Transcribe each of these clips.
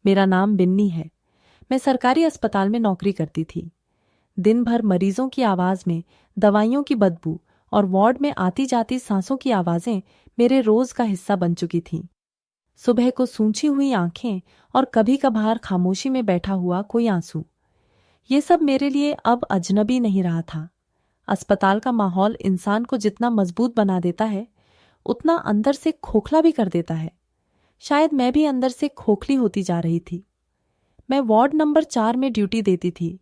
मेरा नाम बिन्नी है। मैं सरकारी अस्पताल में नौकरी करती थी। दिन भर मरीजों की आवाज में दवाइयों की बदबू और वार्ड में आती जाती सांसों की आवाजें मेरे रोज का हिस्सा बन चुकी थीं। सुबह को सूंची हुई आंखें और कभी कभार खामोशी में बैठा हुआ कोई आंसू, ये सब मेरे लिए अब अजनबी नहीं रहा था। अस्पताल का माहौल इंसान को जितना मजबूत बना देता है, उतना अंदर से खोखला भी कर देता है। शायद मैं भी अंदर से खोखली होती जा रही थी। मैं वार्ड नंबर 4 में ड्यूटी देती थी।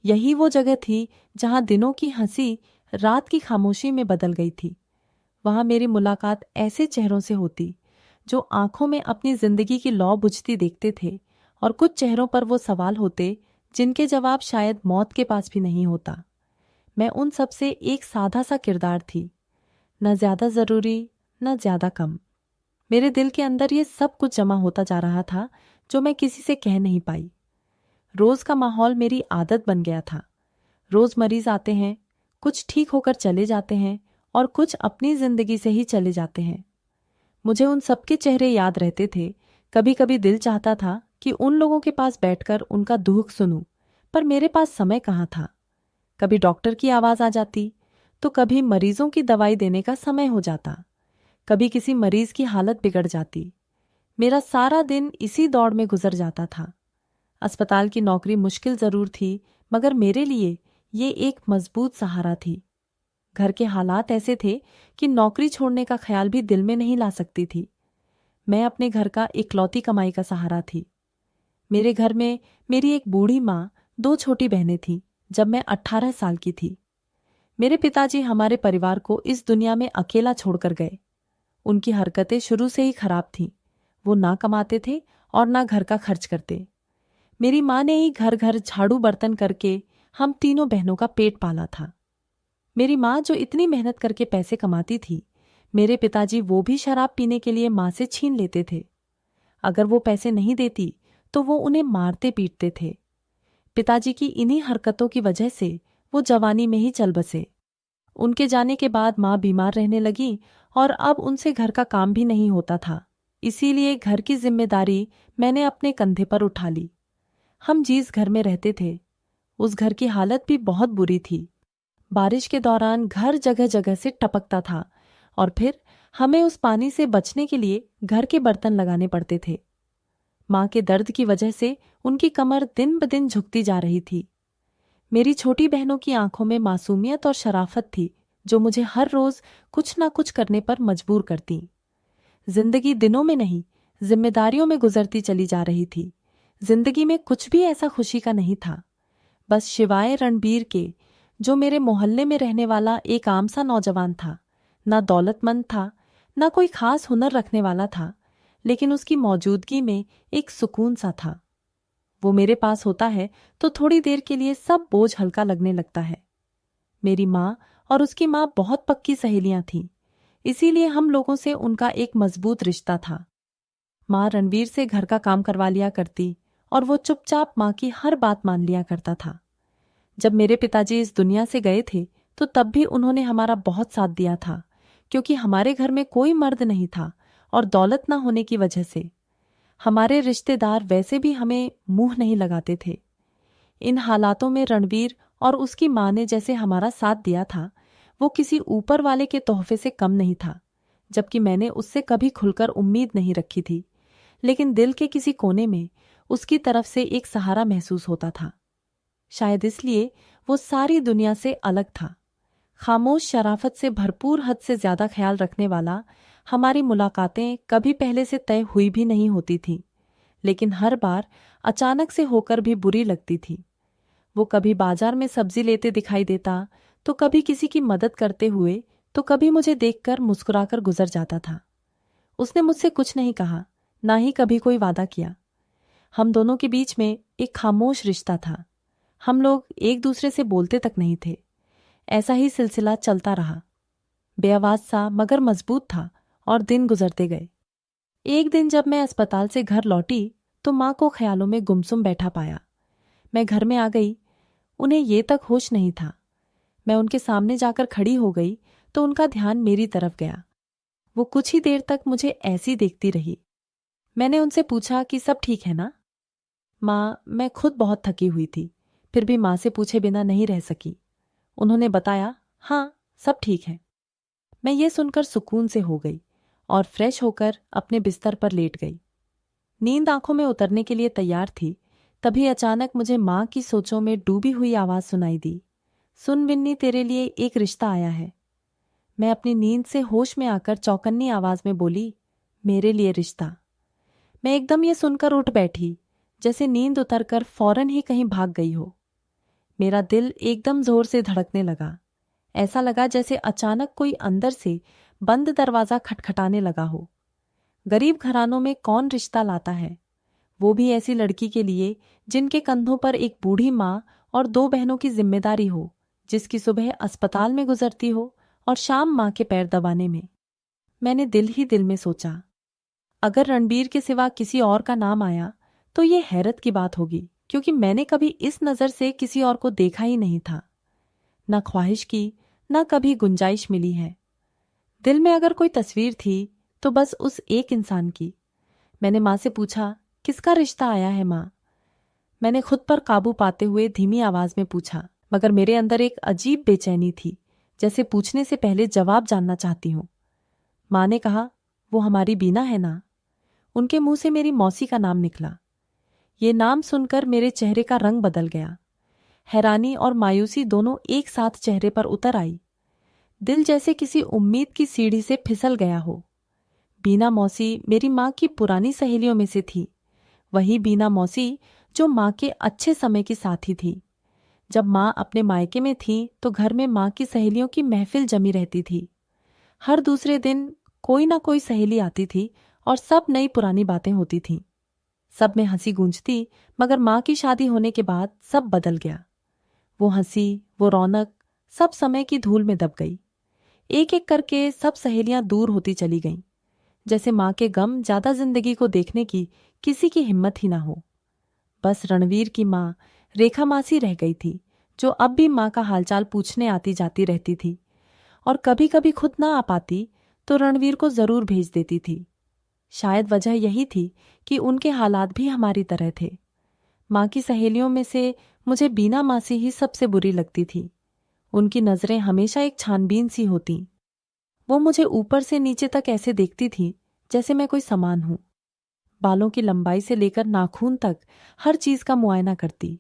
यही वो जगह थी जहां दिनों की हंसी रात की खामोशी में बदल गई थी। वहां मेरी मुलाकात ऐसे चेहरों से होती जो आंखों में अपनी जिंदगी की लौ बुझती देखते थे, और कुछ चेहरों पर वो सवाल होते जिनके जवाब शायद मौत के पास भी नहीं होता। मैं उन सब से एक सादा सा किरदार थी, न ज्यादा जरूरी न ज्यादा कम। मेरे दिल के अंदर ये सब कुछ जमा होता जा रहा था जो मैं किसी से कह नहीं पाई। रोज का माहौल मेरी आदत बन गया था। रोज मरीज आते हैं, कुछ ठीक होकर चले जाते हैं और कुछ अपनी जिंदगी से ही चले जाते हैं। मुझे उन सबके चेहरे याद रहते थे। कभी कभी दिल चाहता था कि उन लोगों के पास बैठकर उनका दुख सुनूं, पर मेरे पास समय कहाँ था। कभी डॉक्टर की आवाज आ जाती, तो कभी मरीजों की दवाई देने का समय हो जाता, कभी किसी मरीज की हालत बिगड़ जाती। मेरा सारा दिन इसी दौड़ में गुजर जाता था। अस्पताल की नौकरी मुश्किल जरूर थी, मगर मेरे लिए ये एक मजबूत सहारा थी। घर के हालात ऐसे थे कि नौकरी छोड़ने का ख्याल भी दिल में नहीं ला सकती थी। मैं अपने घर का इकलौती कमाई का सहारा थी। मेरे घर में मेरी एक बूढ़ी माँ, 2 छोटी बहनें थीं जब मैं 18 साल की थी। मेरे पिताजी हमारे परिवार को इस दुनिया में अकेला छोड़कर गए। उनकी हरकतें शुरू से ही खराब थीं। वो ना कमाते थे और ना घर का खर्च करते। मेरी माँ ने ही घर घर झाड़ू बर्तन करके हम तीनों बहनों का पेट पाला था। मेरी माँ जो इतनी मेहनत करके पैसे कमाती थी, मेरे पिताजी वो भी शराब पीने के लिए माँ से छीन लेते थे। अगर वो पैसे नहीं देती तो वो उन्हें मारते पीटते थे। पिताजी की इन्हीं हरकतों की वजह से वो जवानी में ही चल बसे। उनके जाने के बाद माँ बीमार रहने लगी और अब उनसे घर का काम भी नहीं होता था। इसीलिए घर की जिम्मेदारी मैंने अपने कंधे पर उठा ली। हम जिस घर में रहते थे, उस घर की हालत भी बहुत बुरी थी। बारिश के दौरान घर जगह जगह से टपकता था और फिर हमें उस पानी से बचने के लिए घर के बर्तन लगाने पड़ते थे। माँ के दर्द की वजह से उनकी कमर दिन ब दिन झुकती जा रही थी। मेरी छोटी बहनों की आंखों में मासूमियत और शराफत थी जो मुझे हर रोज कुछ ना कुछ करने पर मजबूर करती। जिंदगी दिनों में नहीं, जिम्मेदारियों में गुजरती चली जा रही थी। जिंदगी में कुछ भी ऐसा खुशी का नहीं था, बस शिवाय रणबीर के, जो मेरे मोहल्ले में रहने वाला एक आम सा नौजवान था। ना दौलतमंद था, ना कोई खास हुनर रखने वाला था, लेकिन उसकी मौजूदगी में एक सुकून सा था। वो मेरे पास होता है तो थोड़ी देर के लिए सब बोझ हल्का लगने लगता है। मेरी माँ और उसकी माँ बहुत पक्की सहेलियां थीं, इसीलिए हम लोगों से उनका एक मजबूत रिश्ता था। माँ रणवीर से घर का काम करवा लिया करती और वो चुपचाप माँ की हर बात मान लिया करता था। जब मेरे पिताजी इस दुनिया से गए थे तो तब भी उन्होंने हमारा बहुत साथ दिया था, क्योंकि हमारे घर में कोई मर्द नहीं था और दौलत न होने की वजह से हमारे रिश्तेदार वैसे भी हमें मुंह नहीं लगाते थे। इन हालातों में रणवीर और उसकी माँ ने जैसे हमारा साथ दिया था, वो किसी ऊपर वाले के तोहफे से कम नहीं था, जबकि मैंने उससे कभी खुलकर उम्मीद नहीं रखी थी, लेकिन दिल के किसी कोने में उसकी तरफ से एक सहारा महसूस होता था। शायद इसलिए वो सारी दुनिया से अलग था। खामोश शराफत से भरपूर हद से ज्यादा ख्याल रखने वाला। हमारी मुलाकातें कभी पहले से तय हुई भी नहीं होती थीं, लेकिन हर बार अचानक से होकर भी बुरी लगती थी। वो कभी बाजार में सब्जी लेते दिखाई देता, तो कभी किसी की मदद करते हुए, तो कभी मुझे देखकर मुस्कुराकर गुजर जाता था। उसने मुझसे कुछ नहीं कहा, ना ही कभी कोई वादा किया। हम दोनों के बीच में एक खामोश रिश्ता था। हम लोग एक दूसरे से बोलते तक नहीं थे। ऐसा ही सिलसिला चलता रहा, बेआवाज सा मगर मजबूत था, और दिन गुजरते गए। एक दिन जब मैं अस्पताल से घर लौटी तो माँ को ख्यालों में गुमसुम बैठा पाया। मैं घर में आ गई, उन्हें ये तक होश नहीं था। मैं उनके सामने जाकर खड़ी हो गई तो उनका ध्यान मेरी तरफ गया। वो कुछ ही देर तक मुझे ऐसी देखती रही। मैंने उनसे पूछा कि सब ठीक है ना। माँ, मैं खुद बहुत थकी हुई थी, फिर भी माँ से पूछे बिना नहीं रह सकी। उन्होंने बताया, हाँ सब ठीक है। मैं ये सुनकर सुकून से हो गई और फ्रेश होकर अपने बिस्तर पर लेट गई। नींद आंखों में उतरने के लिए तैयार थी, तभी अचानक मुझे माँ की सोचों में डूबी हुई आवाज सुनाई दी, सुन विन्नी, तेरे लिए एक रिश्ता आया है। मैं अपनी नींद से होश में आकर चौकन्नी आवाज में बोली, मेरे लिए रिश्ता। मैं एकदम ये सुनकर उठ बैठी, जैसे नींद उतरकर फौरन ही कहीं भाग गई हो। मेरा दिल एकदम जोर से धड़कने लगा। ऐसा लगा जैसे अचानक कोई अंदर से बंद दरवाजा खटखटाने लगा हो। गरीब घरानों में कौन रिश्ता लाता है, वो भी ऐसी लड़की के लिए जिनके कंधों पर एक बूढ़ी माँ और 2 बहनों की जिम्मेदारी हो, जिसकी सुबह अस्पताल में गुजरती हो और शाम माँ के पैर दबाने में। मैंने दिल ही दिल में सोचा, अगर रणबीर के सिवा किसी और का नाम आया तो ये हैरत की बात होगी, क्योंकि मैंने कभी इस नज़र से किसी और को देखा ही नहीं था। न ख्वाहिश की, न कभी गुंजाइश मिली है। दिल में अगर कोई तस्वीर थी तो बस उस एक इंसान की। मैंने माँ से पूछा, किसका रिश्ता आया है माँ? मैंने खुद पर काबू पाते हुए धीमी आवाज में पूछा, मगर मेरे अंदर एक अजीब बेचैनी थी, जैसे पूछने से पहले जवाब जानना चाहती हूँ। माँ ने कहा, वो हमारी बीना है ना। उनके मुंह से मेरी मौसी का नाम निकला। ये नाम सुनकर मेरे चेहरे का रंग बदल गया। हैरानी और मायूसी दोनों एक साथ चेहरे पर उतर आई। दिल जैसे किसी उम्मीद की सीढ़ी से फिसल गया हो। बीना मौसी मेरी माँ की पुरानी सहेलियों में से थी, वही बीना मौसी जो माँ के अच्छे समय की साथी थी। जब माँ अपने मायके में थी तो घर में माँ की सहेलियों की महफिल जमी रहती थी। हर दूसरे दिन कोई ना कोई सहेली आती थी और सब नई पुरानी बातें होती थीं। सब में हंसी गूंजती, मगर माँ की शादी होने के बाद सब बदल गया। वो हंसी, वो रौनक सब समय की धूल में दब गई। एक एक करके सब सहेलियां दूर होती चली गईं, जैसे माँ के गम ज्यादा जिंदगी को देखने की किसी की हिम्मत ही ना हो। बस रणवीर की माँ रेखा मासी रह गई थी, जो अब भी माँ का हालचाल पूछने आती जाती रहती थी, और कभी कभी खुद ना आ पाती तो रणवीर को जरूर भेज देती थी। शायद वजह यही थी कि उनके हालात भी हमारी तरह थे। माँ की सहेलियों में से मुझे बीना मासी ही सबसे बुरी लगती थी। उनकी नजरें हमेशा एक छानबीन सी होती। वो मुझे ऊपर से नीचे तक ऐसे देखती थी जैसे मैं कोई सामान हूं। बालों की लंबाई से लेकर नाखून तक हर चीज का मुआयना करती,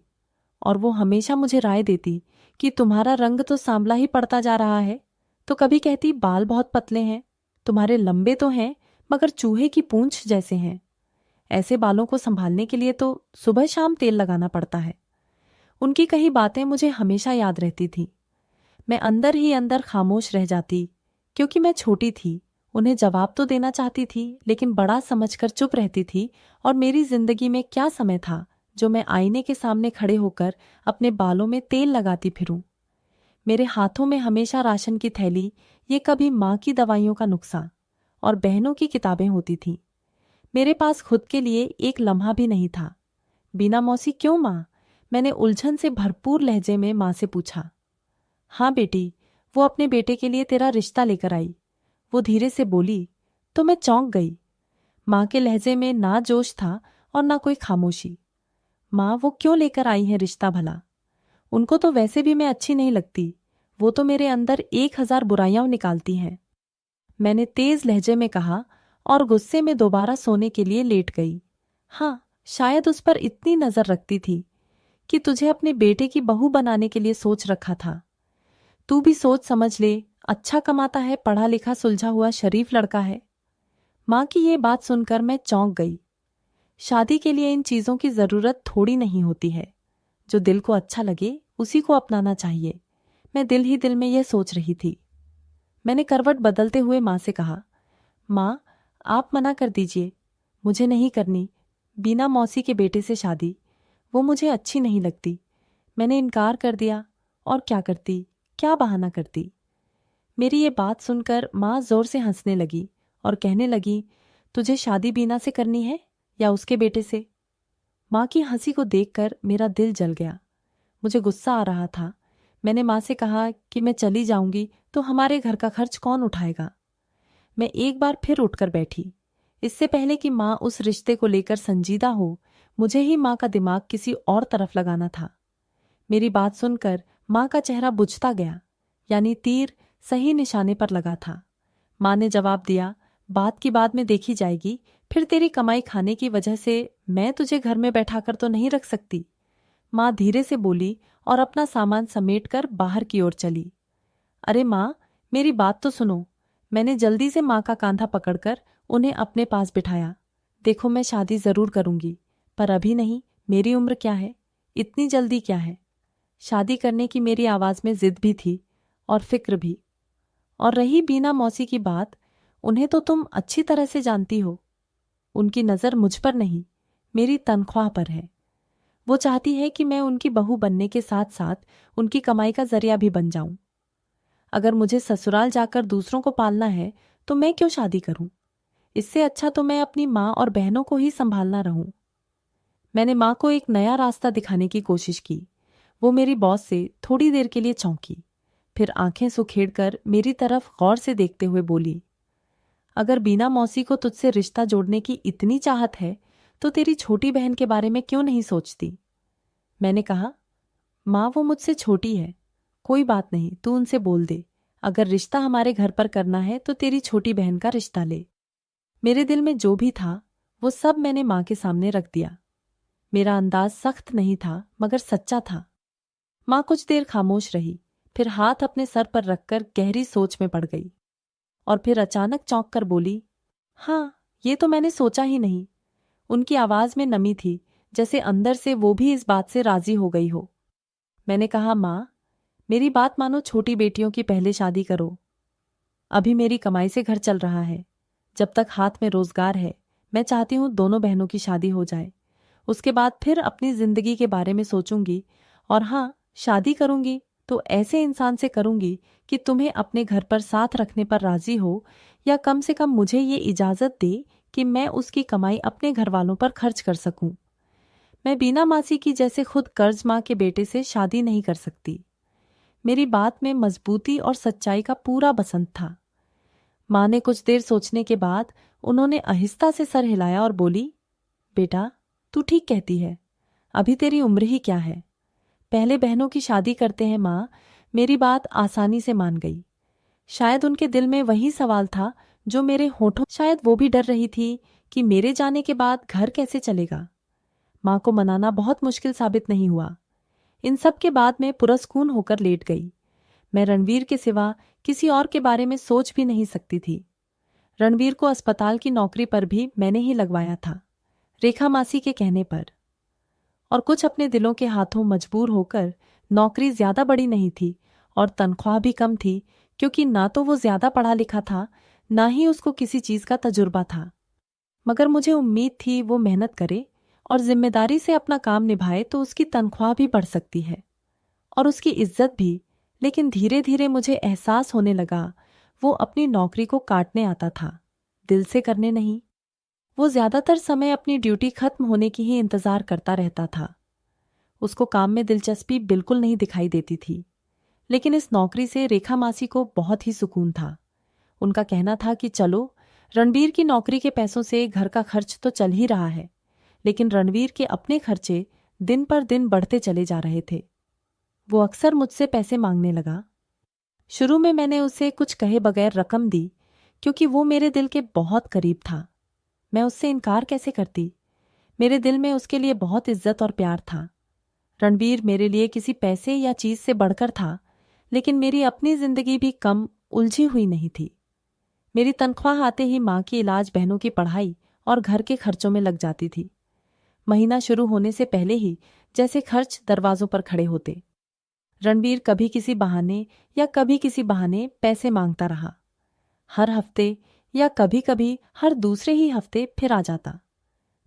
और वो हमेशा मुझे राय देती कि तुम्हारा रंग तो सांवला ही पड़ता जा रहा है। तो कभी कहती, बाल बहुत पतले हैं, तुम्हारे लंबे तो हैं मगर चूहे की पूंछ जैसे हैं। ऐसे बालों को संभालने के लिए तो सुबह शाम तेल लगाना पड़ता है। उनकी कही बातें मुझे हमेशा याद रहती थी। मैं अंदर ही अंदर खामोश रह जाती, क्योंकि मैं छोटी थी। उन्हें जवाब तो देना चाहती थी, लेकिन बड़ा समझकर चुप रहती थी। और मेरी जिंदगी में क्या समय था जो मैं आईने के सामने खड़े होकर अपने बालों में तेल लगाती फिरूं। मेरे हाथों में हमेशा राशन की थैली, ये कभी माँ की दवाइयों का नुस्खा और बहनों की किताबें होती थीं। मेरे पास खुद के लिए एक लम्हा भी नहीं था। बीना मौसी क्यों माँ? मैंने उलझन से भरपूर लहजे में माँ से पूछा। हाँ बेटी, वो अपने बेटे के लिए तेरा रिश्ता लेकर आई, वो धीरे से बोली। तो मैं चौंक गई। माँ के लहजे में ना जोश था और ना कोई खामोशी। माँ, वो क्यों लेकर आई है रिश्ता भला? उनको तो वैसे भी मैं अच्छी नहीं लगती, वो तो मेरे अंदर 1000 बुराइयां निकालती हैं। मैंने तेज लहजे में कहा और गुस्से में दोबारा सोने के लिए लेट गई। हाँ, शायद उस पर इतनी नजर रखती थी कि तुझे अपने बेटे की बहू बनाने के लिए सोच रखा था। तू भी सोच समझ ले, अच्छा कमाता है, पढ़ा लिखा सुलझा हुआ शरीफ लड़का है। माँ की ये बात सुनकर मैं चौंक गई। शादी के लिए इन चीजों की जरूरत थोड़ी नहीं होती है। जो दिल को अच्छा लगे उसी को अपनाना चाहिए। मैं दिल ही दिल में यह सोच रही थी। मैंने करवट बदलते हुए माँ से कहा, माँ, आप मना कर दीजिए, मुझे नहीं करनी बीना मौसी के बेटे से शादी। वो मुझे अच्छी नहीं लगती। मैंने इनकार कर दिया, और क्या करती, क्या बहाना करती। मेरी ये बात सुनकर माँ जोर से हंसने लगी और कहने लगी, तुझे शादी बीना से करनी है या उसके बेटे से? माँ की हंसी को देखकर मेरा दिल जल गया। मुझे गुस्सा आ रहा था। मैंने माँ से कहा कि मैं चली जाऊंगी तो हमारे घर का खर्च कौन उठाएगा। मैं एक बार फिर उठकर बैठी। इससे पहले कि माँ उस रिश्ते को लेकर संजीदा हो, मुझे ही माँ का दिमाग किसी और तरफ लगाना था। मेरी बात सुनकर माँ का चेहरा बुझता गया, यानी तीर सही निशाने पर लगा था। माँ ने जवाब दिया, बात की बाद में देखी जाएगी, फिर तेरी कमाई खाने की वजह से मैं तुझे घर में बैठाकर तो नहीं रख सकती। माँ धीरे से बोली और अपना सामान समेटकर बाहर की ओर चली। अरे माँ, मेरी बात तो सुनो। मैंने जल्दी से माँ का कांधा पकड़कर उन्हें अपने पास बिठाया। देखो, मैं शादी जरूर करूंगी, पर अभी नहीं। मेरी उम्र क्या है, इतनी जल्दी क्या है। शादी करने की मेरी आवाज में जिद भी थी और फिक्र भी। और रही बीना मौसी की बात, उन्हें तो तुम अच्छी तरह से जानती हो। उनकी नजर मुझ पर नहीं, मेरी तनख्वाह पर है। वो चाहती है कि मैं उनकी बहू बनने के साथ साथ उनकी कमाई का जरिया भी बन जाऊं। अगर मुझे ससुराल जाकर दूसरों को पालना है तो मैं क्यों शादी करूं। इससे अच्छा तो मैं अपनी माँ और बहनों को ही संभालना रहूं। मैंने माँ को एक नया रास्ता दिखाने की कोशिश की। वो मेरी बॉस से थोड़ी देर के लिए चौंकी, फिर आंखें सुखेड़कर मेरी तरफ गौर से देखते हुए बोली, अगर बीना मौसी को तुझसे रिश्ता जोड़ने की इतनी चाहत है तो तेरी छोटी बहन के बारे में क्यों नहीं सोचती। मैंने कहा, माँ, वो मुझसे छोटी है। कोई बात नहीं, तू उनसे बोल दे, अगर रिश्ता हमारे घर पर करना है तो तेरी छोटी बहन का रिश्ता ले। मेरे दिल में जो भी था वो सब मैंने माँ के सामने रख दिया। मेरा अंदाज सख्त नहीं था मगर सच्चा था। माँ कुछ देर खामोश रही, फिर हाथ अपने सर पर रखकर गहरी सोच में पड़ गई और फिर अचानक चौंक कर बोली, हाँ, ये तो मैंने सोचा ही नहीं। उनकी आवाज में नमी थी, जैसे अंदर से वो भी इस बात से राजी हो गई हो। मैंने कहा, माँ, मेरी बात मानो, छोटी बेटियों की पहले शादी करो। अभी मेरी कमाई से घर चल रहा है। जब तक हाथ में रोजगार है, मैं चाहती हूँ दोनों बहनों की शादी हो जाए। उसके बाद फिर अपनी जिंदगी के बारे में सोचूंगी। और हाँ, शादी करूंगी तो ऐसे इंसान से करूंगी कि तुम्हें अपने घर पर साथ रखने पर राजी हो, या कम से कम मुझे ये इजाजत दे कि मैं उसकी कमाई अपने घर वालों पर खर्च कर सकूं। मैं बीना मासी की जैसे खुद कर्ज माँ के बेटे से शादी नहीं कर सकती। मेरी बात में मजबूती और सच्चाई का पूरा बसंत था। माँ ने कुछ देर सोचने के बाद उन्होंने आहिस्ता से सर हिलाया और बोली, बेटा, तू ठीक कहती है। अभी तेरी उम्र ही क्या है। पहले बहनों की शादी करते हैं। माँ मेरी बात आसानी से मान गई। शायद उनके दिल में वही सवाल था जो मेरे होठों। शायद वो भी डर रही थी कि मेरे जाने के बाद घर कैसे चलेगा। माँ को मनाना बहुत मुश्किल साबित नहीं हुआ। इन सब के बाद मैं पुरस्कून होकर लेट गई। मैं रणवीर के सिवा किसी और के बारे में सोच भी नहीं सकती थी। रणवीर को अस्पताल की नौकरी पर भी मैंने ही लगवाया था, रेखा मासी के कहने पर। और कुछ अपने दिलों के हाथों मजबूर होकर। नौकरी ज्यादा बड़ी नहीं थी और तनख्वाह भी कम थी, क्योंकि ना तो वो ज्यादा पढ़ा लिखा था, ना ही उसको किसी चीज का तजुर्बा था। मगर मुझे उम्मीद थी वो मेहनत करे और जिम्मेदारी से अपना काम निभाए तो उसकी तनख्वाह भी बढ़ सकती है और उसकी इज्जत भी। लेकिन धीरे धीरे मुझे एहसास होने लगा वो अपनी नौकरी को काटने आता था, दिल से करने नहीं। वो ज्यादातर समय अपनी ड्यूटी खत्म होने की ही इंतजार करता रहता था। उसको काम में दिलचस्पी बिल्कुल नहीं दिखाई देती थी। लेकिन इस नौकरी से रेखा मासी को बहुत ही सुकून था। उनका कहना था कि चलो, रणवीर की नौकरी के पैसों से घर का खर्च तो चल ही रहा है, लेकिन रणवीर के अपने खर्चे दिन पर दिन बढ़ते चले जा रहे थे। वो अक्सर मुझसे पैसे मांगने लगा। शुरू में मैंने उसे कुछ कहे बगैर रकम दी, क्योंकि वो मेरे दिल के बहुत करीब था। मैं उससे इनकार कैसे करती। मेरे दिल में उसके लिए बहुत इज्जत और प्यार था। रणवीर मेरे लिए किसी पैसे या चीज से बढ़कर था, लेकिन मेरी अपनी जिंदगी भी कम उलझी हुई नहीं थी। मेरी तनख्वाह आते ही माँ की इलाज, बहनों की पढ़ाई और घर के खर्चों में लग जाती थी। महीना शुरू होने से पहले ही जैसे खर्च दरवाजों पर खड़े होते। रणवीर कभी किसी बहाने या कभी किसी बहाने पैसे मांगता रहा। हर हफ्ते या कभी कभी हर दूसरे ही हफ्ते फिर आ जाता।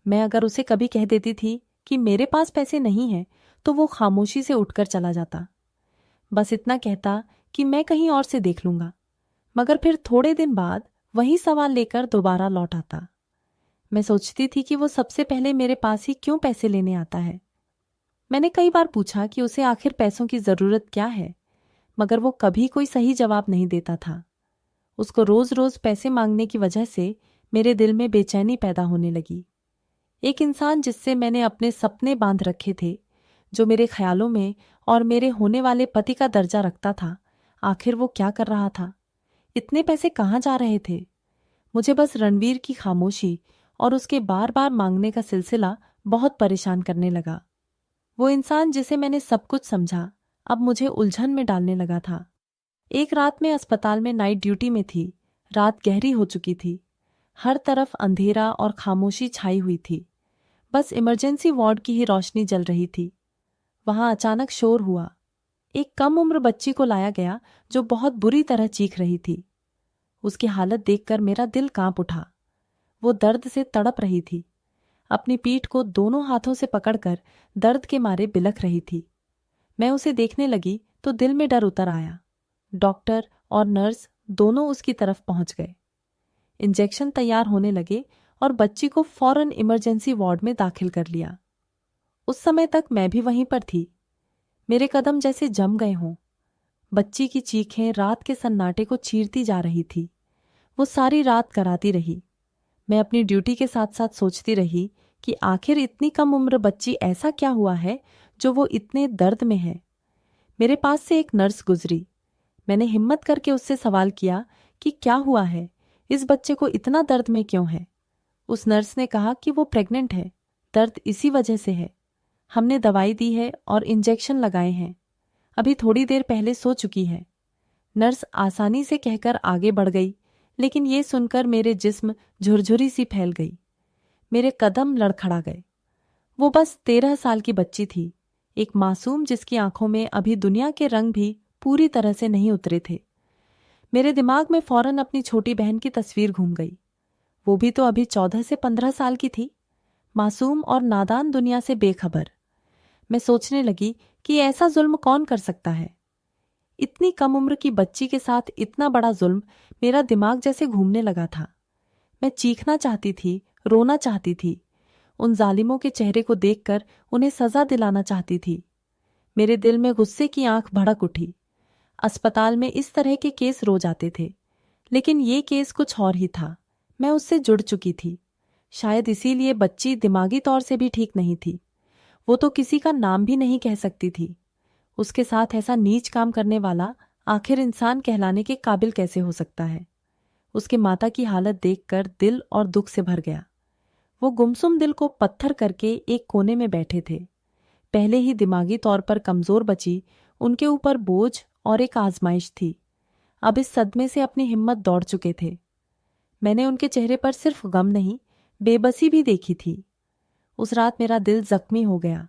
मैं अगर उसे कभी कह देती थी कि मेरे पास पैसे नहीं हैं, तो वो खामोशी से उठकर चला जाता। बस इतना कहता कि मैं कहीं और से देख लूंगा, मगर फिर थोड़े दिन बाद वही सवाल लेकर दोबारा लौट आता। मैं सोचती थी कि वो सबसे पहले मेरे पास ही क्यों पैसे लेने आता है। मैंने कई बार पूछा कि उसे आखिर पैसों की जरूरत क्या है, मगर वो कभी कोई सही जवाब नहीं देता था। उसको रोज रोज पैसे मांगने की वजह से मेरे दिल में बेचैनी पैदा होने लगी। एक इंसान जिससे मैंने अपने सपने बांध रखे थे, जो मेरे ख्यालों में और मेरे होने वाले पति का दर्जा रखता था, आखिर वो क्या कर रहा था? इतने पैसे कहाँ जा रहे थे? मुझे बस रणवीर की खामोशी और उसके बार बार मांगने का सिलसिला बहुत परेशान करने लगा। वो इंसान जिसे मैंने सब कुछ समझा, अब मुझे उलझन में डालने लगा था। एक रात में अस्पताल में नाइट ड्यूटी में थी। रात गहरी हो चुकी थी। हर तरफ अंधेरा और खामोशी छाई हुई थी। बस इमरजेंसी वार्ड की ही रोशनी जल रही थी। वहां अचानक शोर हुआ। एक कम उम्र बच्ची को लाया गया जो बहुत बुरी तरह चीख रही थी। उसकी हालत देखकर मेरा दिल कांप उठा। वो दर्द से तड़प रही थी। अपनी पीठ को दोनों हाथों से पकड़कर दर्द के मारे बिलख रही थी। मैं उसे देखने लगी तो दिल में डर उतर आया। डॉक्टर और नर्स दोनों उसकी तरफ पहुंच गए। इंजेक्शन तैयार होने लगे और बच्ची को फौरन इमरजेंसी वार्ड में दाखिल कर लिया। उस समय तक मैं भी वहीं पर थी। मेरे कदम जैसे जम गए हों। बच्ची की चीखें रात के सन्नाटे को चीरती जा रही थी। वो सारी रात कराती रही। मैं अपनी ड्यूटी के साथ साथ सोचती रही कि आखिर इतनी कम उम्र बच्ची ऐसा क्या हुआ है जो वो इतने दर्द में है। मेरे पास से एक नर्स गुजरी। मैंने हिम्मत करके उससे सवाल किया कि क्या हुआ है, इस बच्चे को इतना दर्द में क्यों है। उस नर्स ने कहा कि वो प्रेग्नेंट है, दर्द इसी वजह से है। हमने दवाई दी है और इंजेक्शन लगाए हैं, अभी थोड़ी देर पहले सो चुकी है। नर्स आसानी से कहकर आगे बढ़ गई, लेकिन ये सुनकर मेरे जिस्म झुरझुरी सी फैल गई। मेरे कदम लड़खड़ा गए। वो बस 13 साल की बच्ची थी, एक मासूम जिसकी आंखों में अभी दुनिया के रंग भी पूरी तरह से नहीं उतरे थे। मेरे दिमाग में फौरन अपनी छोटी बहन की तस्वीर घूम गई। वो भी तो अभी 14 से 15 साल की थी, मासूम और नादान, दुनिया से बेखबर। मैं सोचने लगी कि ऐसा जुल्म कौन कर सकता है। इतनी कम उम्र की बच्ची के साथ इतना बड़ा जुल्म। मेरा दिमाग जैसे घूमने लगा था। मैं चीखना चाहती थी, रोना चाहती थी। उन जालिमों के चेहरे को देखकर उन्हें सजा दिलाना चाहती थी। मेरे दिल में गुस्से की आंख भड़क उठी। अस्पताल में इस तरह के केस रोज आते थे, लेकिन ये केस कुछ और ही था। मैं उससे जुड़ चुकी थी। शायद इसीलिए बच्ची दिमागी तौर से भी ठीक नहीं थी। वो तो किसी का नाम भी नहीं कह सकती थी। उसके साथ ऐसा नीच काम करने वाला आखिर इंसान कहलाने के काबिल कैसे हो सकता है। उसके माता की हालत देखकर दिल और दुख से भर गया। वो गुमसुम दिल को पत्थर करके एक कोने में बैठे थे। पहले ही दिमागी तौर पर कमजोर बची उनके ऊपर बोझ और एक आजमाइश थी। अब इस सदमे से अपनी हिम्मत दौड़ चुके थे। मैंने उनके चेहरे पर सिर्फ गम नहीं, बेबसी भी देखी थी। उस रात मेरा दिल जख्मी हो गया।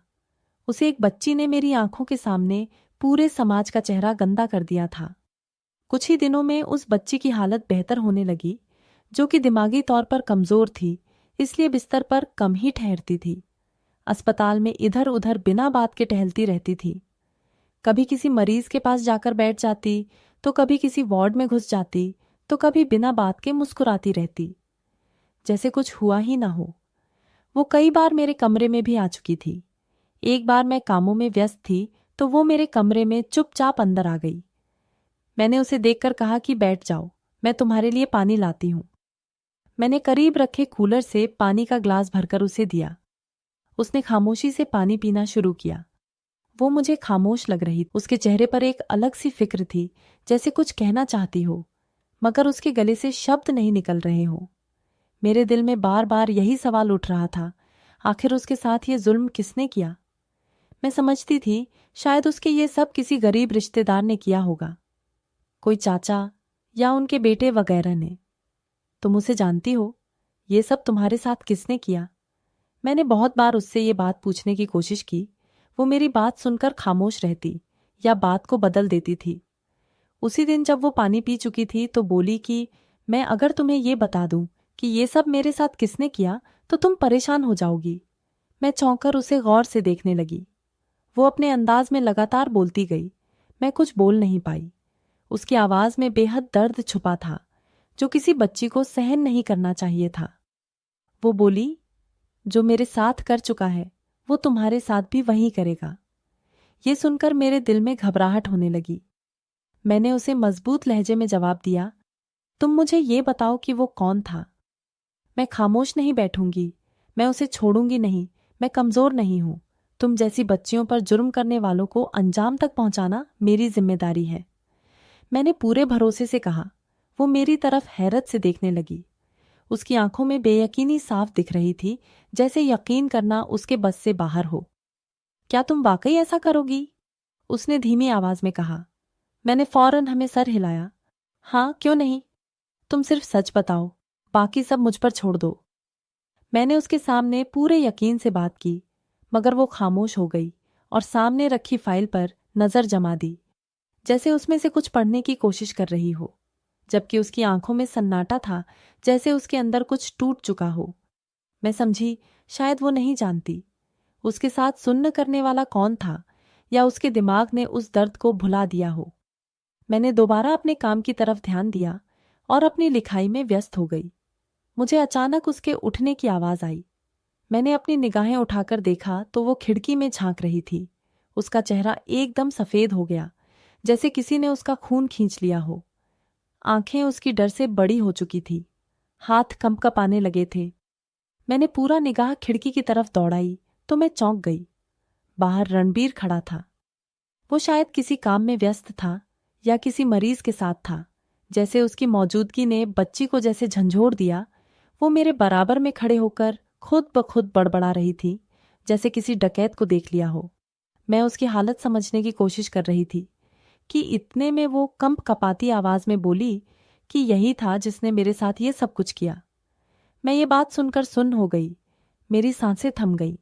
उसे एक बच्ची ने मेरी आंखों के सामने पूरे समाज का चेहरा गंदा कर दिया था। कुछ ही दिनों में उस बच्ची की हालत बेहतर होने लगी, जो कि दिमागी तौर पर कमजोर थी, इसलिए बिस्तर पर कम ही ठहरती थी। अस्पताल में इधर उधर बिना बात के टहलती रहती थी। कभी किसी मरीज के पास जाकर बैठ जाती, तो कभी किसी वार्ड में घुस जाती, तो कभी बिना बात के मुस्कुराती रहती, जैसे कुछ हुआ ही ना हो। वो कई बार मेरे कमरे में भी आ चुकी थी। एक बार मैं कामों में व्यस्त थी तो वो मेरे कमरे में चुपचाप अंदर आ गई। मैंने उसे देखकर कहा कि बैठ जाओ, मैं तुम्हारे लिए पानी लाती हूं। मैंने करीब रखे कूलर से पानी का ग्लास भरकर उसे दिया। उसने खामोशी से पानी पीना शुरू किया। वो मुझे खामोश लग रही। उसके चेहरे पर एक अलग सी फिक्र थी, जैसे कुछ कहना चाहती हो, मगर उसके गले से शब्द नहीं निकल रहे हो। मेरे दिल में बार बार यही सवाल उठ रहा था, आखिर उसके साथ ये जुल्म किसने किया। मैं समझती थी शायद उसके ये सब किसी गरीब रिश्तेदार ने किया होगा, कोई चाचा या उनके बेटे वगैरह ने। तुम उसे जानती हो, ये सब तुम्हारे साथ किसने किया? मैंने बहुत बार उससे ये बात पूछने की कोशिश की। वो मेरी बात सुनकर खामोश रहती या बात को बदल देती थी। उसी दिन जब वो पानी पी चुकी थी तो बोली कि मैं अगर तुम्हें ये बता दूं कि ये सब मेरे साथ किसने किया तो तुम परेशान हो जाओगी। मैं चौंककर उसे गौर से देखने लगी। वो अपने अंदाज में लगातार बोलती गई। मैं कुछ बोल नहीं पाई। उसकी आवाज में बेहद दर्द छुपा था, जो किसी बच्ची को सहन नहीं करना चाहिए था। वो बोली, जो मेरे साथ कर चुका है वो तुम्हारे साथ भी वही करेगा। ये सुनकर मेरे दिल में घबराहट होने लगी। मैंने उसे मजबूत लहजे में जवाब दिया, तुम मुझे ये बताओ कि वो कौन था। मैं खामोश नहीं बैठूंगी, मैं उसे छोड़ूंगी नहीं। मैं कमजोर नहीं हूं। तुम जैसी बच्चियों पर जुर्म करने वालों को अंजाम तक पहुंचाना मेरी जिम्मेदारी है। मैंने पूरे भरोसे से कहा। वो मेरी तरफ हैरत से देखने लगी। उसकी आंखों में बेयकीनी साफ दिख रही थी, जैसे यकीन करना उसके बस से बाहर हो। क्या तुम वाकई ऐसा करोगी? उसने धीमी आवाज में कहा। मैंने फौरन हमें सर हिलाया। हाँ, क्यों नहीं। तुम सिर्फ सच बताओ, बाकी सब मुझ पर छोड़ दो। मैंने उसके सामने पूरे यकीन से बात की, मगर वो खामोश हो गई और सामने रखी फाइल पर नजर जमा दी, जैसे उसमें से कुछ पढ़ने की कोशिश कर रही हो, जबकि उसकी आंखों में सन्नाटा था, जैसे उसके अंदर कुछ टूट चुका हो। मैं समझी, शायद वो नहीं जानती उसके साथ सुन्न करने वाला कौन था, या उसके दिमाग ने उस दर्द को भुला दिया हो। मैंने दोबारा अपने काम की तरफ ध्यान दिया और अपनी लिखाई में व्यस्त हो गई। मुझे अचानक उसके उठने की आवाज आई। मैंने अपनी निगाहें उठाकर देखा तो वो खिड़की में झांक रही थी। उसका चेहरा एकदम सफेद हो गया, जैसे किसी ने उसका खून खींच लिया हो। आंखें उसकी डर से बड़ी हो चुकी थी, हाथ कंपकपाने लगे थे। मैंने पूरा निगाह खिड़की की तरफ दौड़ाई तो मैं चौंक गई। बाहर रणबीर खड़ा था। वो शायद किसी काम में व्यस्त था या किसी मरीज के साथ था। जैसे उसकी मौजूदगी ने बच्ची को जैसे झंझोड़ दिया, वो मेरे बराबर में खड़े होकर खुद ब खुद बड़बड़ा रही थी, जैसे किसी डकैत को देख लिया हो। मैं उसकी हालत समझने की कोशिश कर रही थी कि इतने में वो कंप कपाती आवाज में बोली कि यही था जिसने मेरे साथ ये सब कुछ किया। मैं ये बात सुनकर सुन्न हो गई। मेरी सांसें थम गई।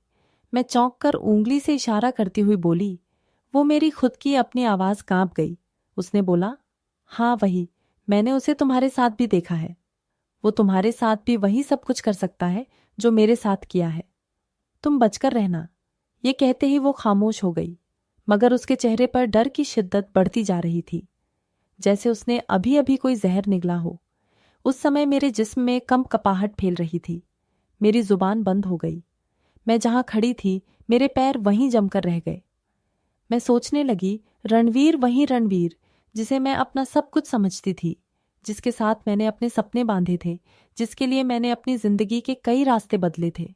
मैं चौंक कर उंगली से इशारा करती हुई बोली। वो मेरी खुद की अपनी आवाज कांप गई। उसने बोला, हाँ वही, मैंने उसे तुम्हारे साथ भी देखा है। वो तुम्हारे साथ भी वही सब कुछ कर सकता है जो मेरे साथ किया है। तुम बचकर रहना। ये कहते ही वो खामोश हो गई, मगर उसके चेहरे पर डर की शिद्दत बढ़ती जा रही थी, जैसे उसने अभी अभी कोई जहर निगला हो। उस समय मेरे जिस्म में कंपकपाहट फैल रही थी। मेरी जुबान बंद हो गई। मैं जहां खड़ी थी, मेरे पैर वहीं जमकर रह गए। मैं सोचने लगी, रणवीर वही रणवीर जिसे मैं अपना सब कुछ समझती थी, जिसके साथ मैंने अपने सपने बांधे थे, जिसके लिए मैंने अपनी जिंदगी के कई रास्ते बदले थे।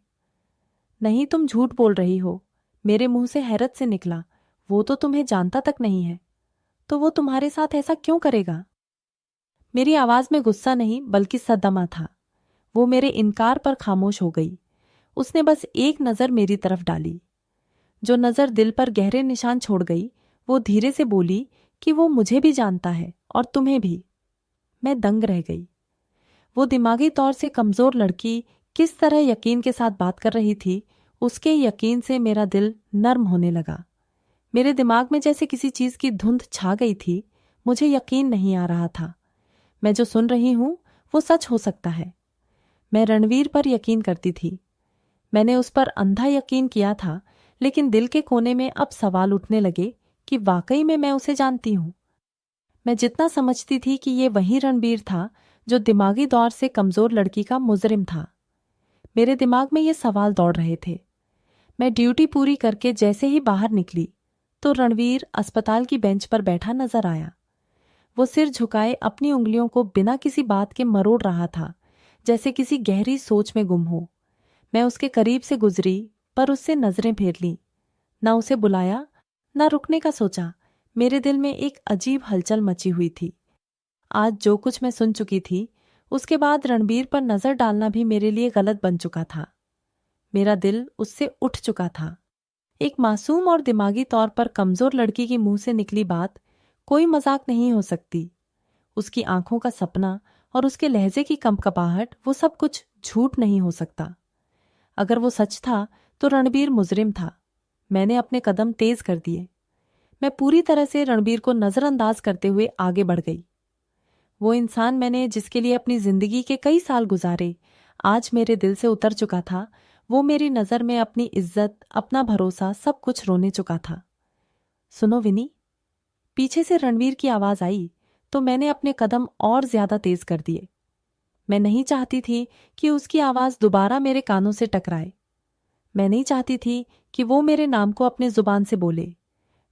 नहीं, तुम झूठ बोल रही हो। मेरे मुंह से हैरत से निकला। वो तो तुम्हें जानता तक नहीं है, तो वो तुम्हारे साथ ऐसा क्यों करेगा? मेरी आवाज में गुस्सा नहीं बल्कि सदमा था। वो मेरे इनकार पर खामोश हो गई। उसने बस एक नजर मेरी तरफ डाली, जो नजर दिल पर गहरे निशान छोड़ गई। वो धीरे से बोली कि वो मुझे भी जानता है और तुम्हें भी। मैं दंग रह गई। वो दिमागी तौर से कमजोर लड़की किस तरह यकीन के साथ बात कर रही थी, उसके यकीन से मेरा दिल नर्म होने लगा। मेरे दिमाग में जैसे किसी चीज की धुंध छा गई थी। मुझे यकीन नहीं आ रहा था मैं जो सुन रही हूं वो सच हो सकता है। मैं रणवीर पर यकीन करती थी। मैंने उस पर अंधा यकीन किया था, लेकिन दिल के कोने में अब सवाल उठने लगे कि वाकई में मैं उसे जानती हूं। मैं जितना समझती थी कि ये वही रणबीर था जो दिमागी दौर से कमजोर लड़की का मुजरिम था। मेरे दिमाग में ये सवाल दौड़ रहे थे। मैं ड्यूटी पूरी करके जैसे ही बाहर निकली तो रणवीर अस्पताल की बेंच पर बैठा नजर आया। वो सिर झुकाए अपनी उंगलियों को बिना किसी बात के मरोड़ रहा था, जैसे किसी गहरी सोच में गुम हो। मैं उसके करीब से गुजरी, पर उससे नजरें फेर लीं। ना उसे बुलाया, ना रुकने का सोचा। मेरे दिल में एक अजीब हलचल मची हुई थी। आज जो कुछ मैं सुन चुकी थी, उसके बाद रणबीर पर नजर डालना भी मेरे लिए गलत बन चुका था। मेरा दिल उससे उठ चुका था। एक मासूम और दिमागी तौर पर कमजोर लड़की के मुंह से निकली बात कोई मजाक नहीं हो सकती। उसकी आंखों का सपना और उसके लहजे की कंपकपाहट, वो सब कुछ झूठ नहीं हो सकता। अगर वो सच था तो रणबीर मुजरिम था। मैंने अपने कदम तेज कर दिए। मैं पूरी तरह से रणबीर को नजरअंदाज करते हुए आगे बढ़ गई। वो इंसान मैंने जिसके लिए अपनी जिंदगी के कई साल गुजारे, आज मेरे दिल से उतर चुका था। वो मेरी नजर में अपनी इज्जत, अपना भरोसा, सब कुछ रोने चुका था। सुनो विनी, पीछे से रणवीर की आवाज आई तो मैंने अपने कदम और ज्यादा तेज कर दिए। मैं नहीं चाहती थी कि उसकी आवाज दोबारा मेरे कानों से टकराए। मैं नहीं चाहती थी कि वो मेरे नाम को अपने जुबान से बोले।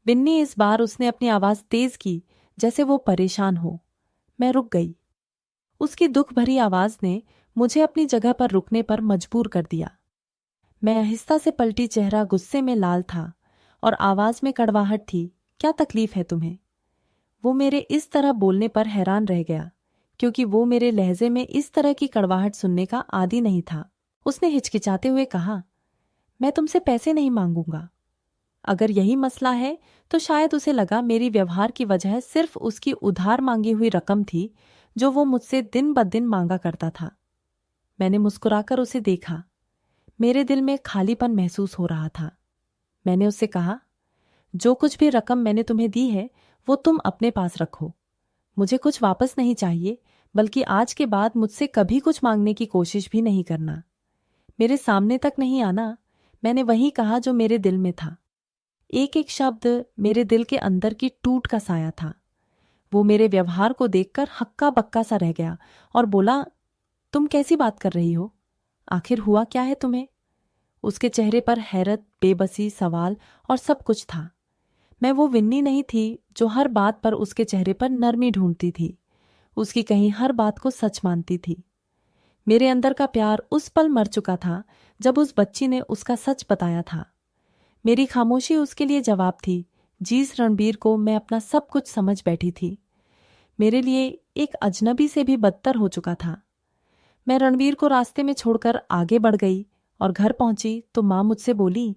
बिन्नी, इस बार उसने अपनी आवाज तेज की, जैसे वो परेशान हो। मैं रुक गई। उसकी दुख भरी आवाज ने मुझे अपनी जगह पर रुकने पर मजबूर कर दिया। मैं आहिस्ता से पलटी, चेहरा गुस्से में लाल था और आवाज में कड़वाहट थी। क्या तकलीफ है तुम्हें? वो मेरे इस तरह बोलने पर हैरान रह गया, क्योंकि वो मेरे लहजे में इस तरह की कड़वाहट सुनने का आदी नहीं था। उसने हिचकिचाते हुए कहा, मैं तुमसे पैसे नहीं मांगूंगा। अगर यही मसला है तो शायद उसे लगा मेरी व्यवहार की वजह सिर्फ उसकी उधार मांगी हुई रकम थी जो वो मुझसे दिन ब दिन मांगा करता था। मैंने मुस्कुराकर उसे देखा। मेरे दिल में खालीपन महसूस हो रहा था। मैंने उससे कहा, जो कुछ भी रकम मैंने तुम्हें दी है वो तुम अपने पास रखो। मुझे कुछ वापस नहीं चाहिए, बल्कि आज के बाद मुझसे कभी कुछ मांगने की कोशिश भी नहीं करना। मेरे सामने तक नहीं आना। मैंने वही कहा जो मेरे दिल में था। एक एक शब्द मेरे दिल के अंदर की टूट का साया था। वो मेरे व्यवहार को देखकर हक्का बक्का सा रह गया और बोला, तुम कैसी बात कर रही हो? आखिर हुआ क्या है तुम्हें? उसके चेहरे पर हैरत, बेबसी, सवाल और सब कुछ था। मैं वो विन्नी नहीं थी जो हर बात पर उसके चेहरे पर नरमी ढूंढती थी, उसकी कहीं हर बात को सच मानती थी। मेरे अंदर का प्यार उस पल मर चुका था जब उस बच्ची ने उसका सच बताया था। मेरी खामोशी उसके लिए जवाब थी। जिस रणबीर को मैं अपना सब कुछ समझ बैठी थी, मेरे लिए एक अजनबी से भी बदतर हो चुका था। मैं रणबीर को रास्ते में छोड़कर आगे बढ़ गई और घर पहुंची तो माँ मुझसे बोली,